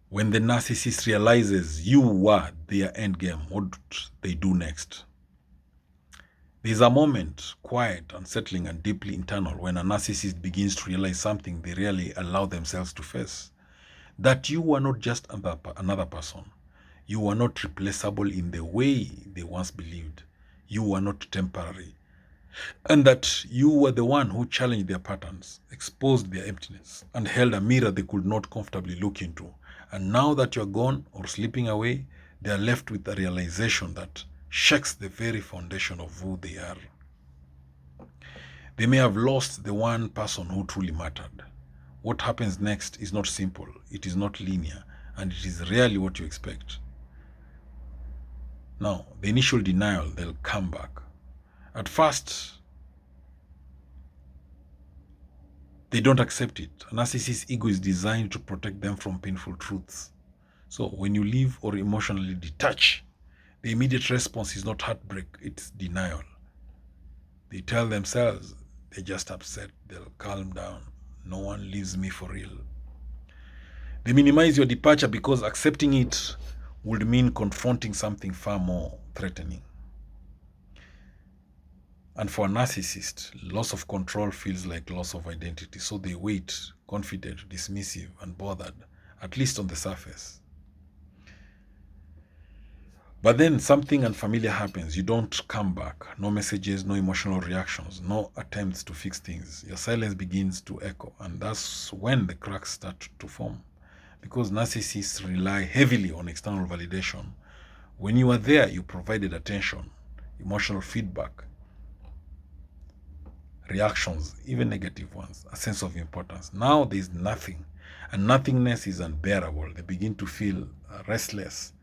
When the narcissist realizes you were their endgame, what they do next? There's a moment, quiet, unsettling, and deeply internal, when a narcissist begins to realize something they rarely allow themselves to face. That you are not just another person. You are not replaceable in the way they once believed. You are not temporary. And that you were the one who challenged their patterns, exposed their emptiness, and held a mirror they could not comfortably look into. And now that you're gone or slipping away, they are left with a realization that shakes the very foundation of who they are. They may have lost the one person who truly mattered. What happens next is not simple, it is not linear, and it is rarely what you expect. Now, the initial denial, they'll come back. At first, they don't accept it. A narcissist's ego is designed to protect them from painful truths. So when you leave or emotionally detach, the immediate response is not heartbreak, it's denial. They tell themselves they're just upset, they'll calm down. No one leaves me for real. They minimize your departure because accepting it would mean confronting something far more threatening. And for a narcissist, loss of control feels like loss of identity. So they wait, confident, dismissive, and bothered, at least on the surface. But then something unfamiliar happens. You don't come back. No messages, no emotional reactions, no attempts to fix things. Your silence begins to echo. And that's when the cracks start to form. Because narcissists rely heavily on external validation. When you are there, you provided attention, emotional feedback, reactions, even negative ones, a sense of importance. Now there is nothing, and nothingness is unbearable. They begin to feel restless,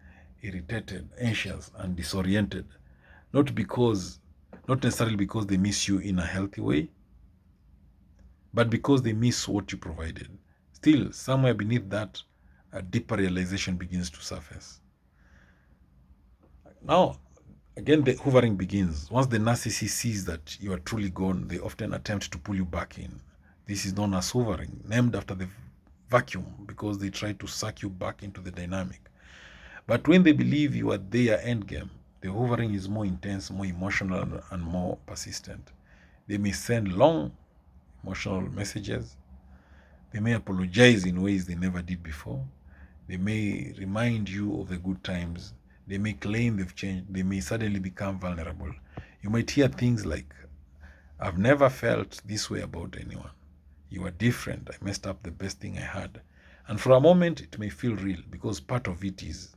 irritated, anxious, and disoriented. Not necessarily because they miss you in a healthy way, but because they miss what you provided. Still, somewhere beneath that, a deeper realization begins to surface. Now, again, the hovering begins. Once the narcissist sees that you are truly gone, they often attempt to pull you back in. This is known as hovering, named after the vacuum, because they try to suck you back into the dynamic. But when they believe you are their endgame, the hovering is more intense, more emotional, and more persistent. They may send long emotional messages. They may apologize in ways they never did before. They may remind you of the good times. They may claim they've changed. They may suddenly become vulnerable. You might hear things like, I've never felt this way about anyone. You are different. I messed up the best thing I had. And for a moment, it may feel real because part of it is.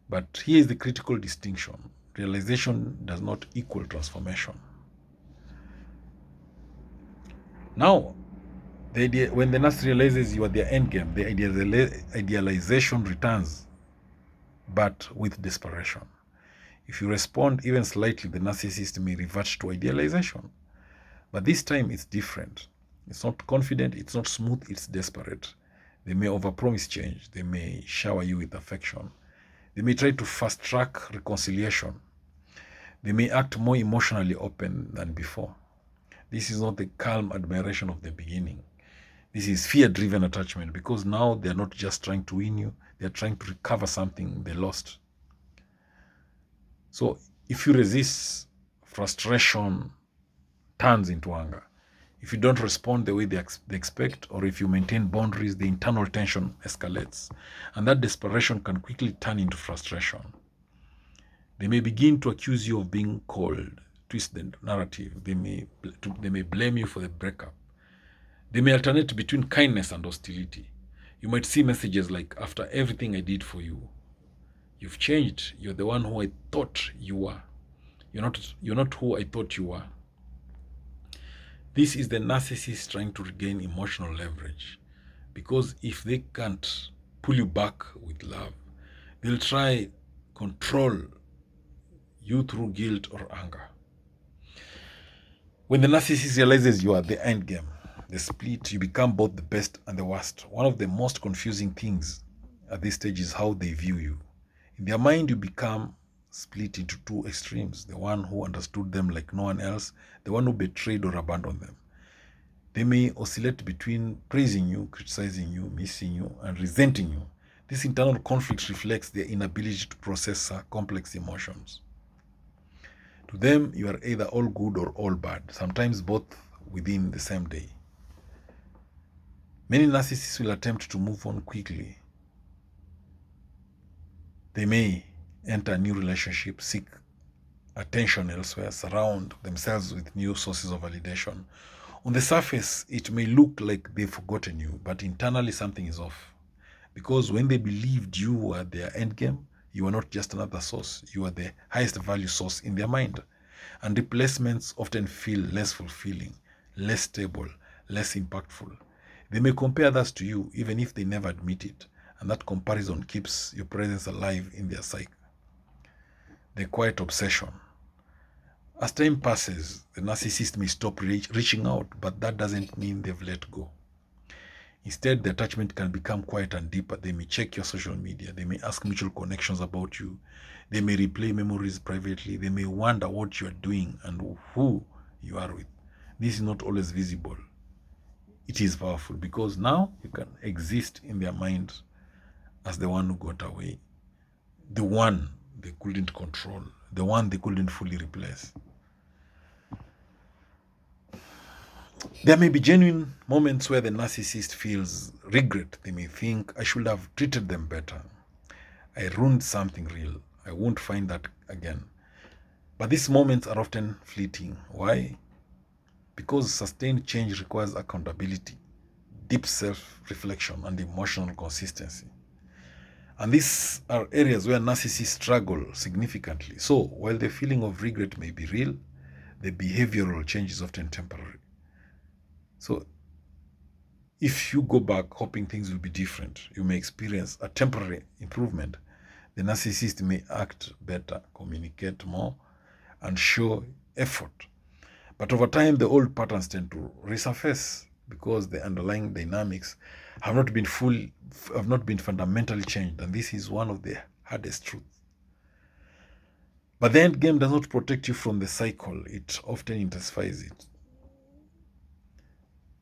But here is the critical distinction. Realization does not equal transformation. Now, when the narcissist realizes you are their endgame, the idealization returns, but with desperation. If you respond even slightly, the narcissist may revert to idealization. But this time it's different. It's not confident, it's not smooth, it's desperate. They may overpromise change. They may shower you with affection. They may try to fast track reconciliation. They may act more emotionally open than before. This is not the calm admiration of the beginning. This is fear-driven attachment, because now they're not just trying to win you, they're trying to recover something they lost. So if you resist, frustration turns into anger. If you don't respond the way they expect, or if you maintain boundaries, the internal tension escalates. And that desperation can quickly turn into frustration. They may begin to accuse you of being cold, twist the narrative. They may blame you for the breakup. They may alternate between kindness and hostility. You might see messages like, after everything I did for you, you've changed. You're the one who I thought you were. You're not who I thought you were. This is the narcissist trying to regain emotional leverage. Because if they can't pull you back with love, they'll try control you through guilt or anger. When the narcissist realizes you are the end game, the split, you become both the best and the worst. One of the most confusing things at this stage is how they view you. In their mind, you become split into two extremes. The one who understood them like no one else, the one who betrayed or abandoned them. They may oscillate between praising you, criticizing you, missing you, and resenting you. This internal conflict reflects their inability to process complex emotions. To them, you are either all good or all bad, sometimes both within the same day. Many narcissists will attempt to move on quickly. They may enter a new relationship, seek attention elsewhere, surround themselves with new sources of validation. On the surface, it may look like they've forgotten you, but internally something is off. Because when they believed you were their endgame, you are not just another source, you are the highest value source in their mind. And replacements often feel less fulfilling, less stable, less impactful. They may compare others to you, even if they never admit it, and that comparison keeps your presence alive in their psyche. The quiet obsession. As time passes, the narcissist may stop reaching out, but that doesn't mean they've let go. Instead, the attachment can become quiet and deeper. They may check your social media. They may ask mutual connections about you. They may replay memories privately. They may wonder what you are doing and who you are with. This is not always visible. It is powerful because now you can exist in their mind as the one who got away, the one they couldn't control, the one they couldn't fully replace. There may be genuine moments where the narcissist feels regret. They may think, I should have treated them better. I ruined something real. I won't find that again. But these moments are often fleeting. Why? Because sustained change requires accountability, deep self-reflection, and emotional consistency. And these are areas where narcissists struggle significantly. So, while the feeling of regret may be real, the behavioral change is often temporary. So, if you go back hoping things will be different, you may experience a temporary improvement. The narcissist may act better, communicate more, and show effort. But over time, the old patterns tend to resurface because the underlying dynamics have not been fundamentally changed, and this is one of the hardest truths. But the end game does not protect you from the cycle, it often intensifies it.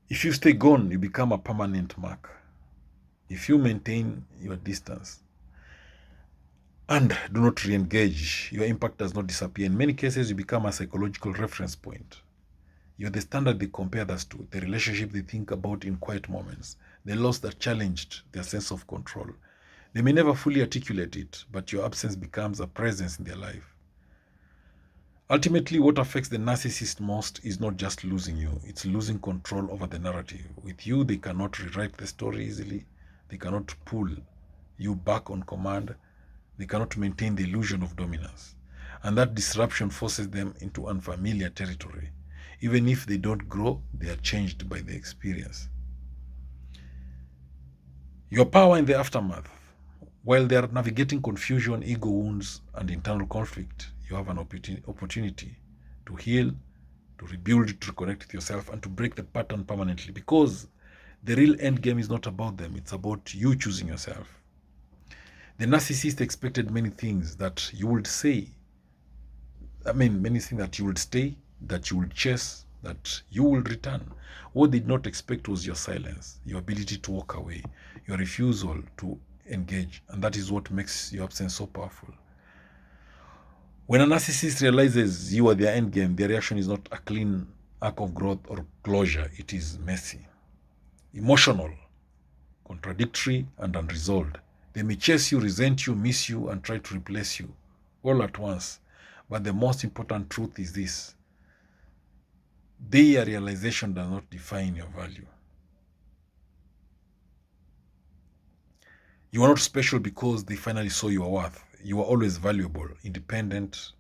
If you stay gone, you become a permanent mark. If you maintain your distance and do not re-engage, your impact does not disappear. In many cases, you become a psychological reference point. You're the standard they compare us to, the relationship they think about in quiet moments, the loss that challenged their sense of control. They may never fully articulate it, but your absence becomes a presence in their life. Ultimately, what affects the narcissist most is not just losing you, it's losing control over the narrative. With you, they cannot rewrite the story easily. They cannot pull you back on command. They cannot maintain the illusion of dominance. And that disruption forces them into unfamiliar territory. Even if they don't grow, they are changed by the experience. Your power in the aftermath. While they are navigating confusion, ego wounds, and internal conflict, you have an opportunity to heal, to rebuild, to reconnect with yourself, and to break the pattern permanently. Because the real end game is not about them, it's about you choosing yourself. The narcissist expected many things that you would say. Many things that you would stay, that you will chase, that you will return. What they did not expect was your silence, your ability to walk away, your refusal to engage. And that is what makes your absence so powerful. When a narcissist realizes you are their endgame, their reaction is not a clean arc of growth or closure. It is messy, emotional, contradictory, and unresolved. They may chase you, resent you, miss you, and try to replace you all at once. But the most important truth is this: their realization does not define your value. You are not special because they finally saw your worth. You are always valuable, independent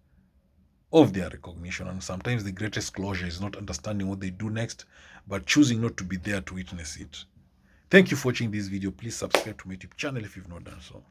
of their recognition. And sometimes the greatest closure is not understanding what they do next, but choosing not to be there to witness it. Thank you for watching this video. Please subscribe to my YouTube channel if you've not done so.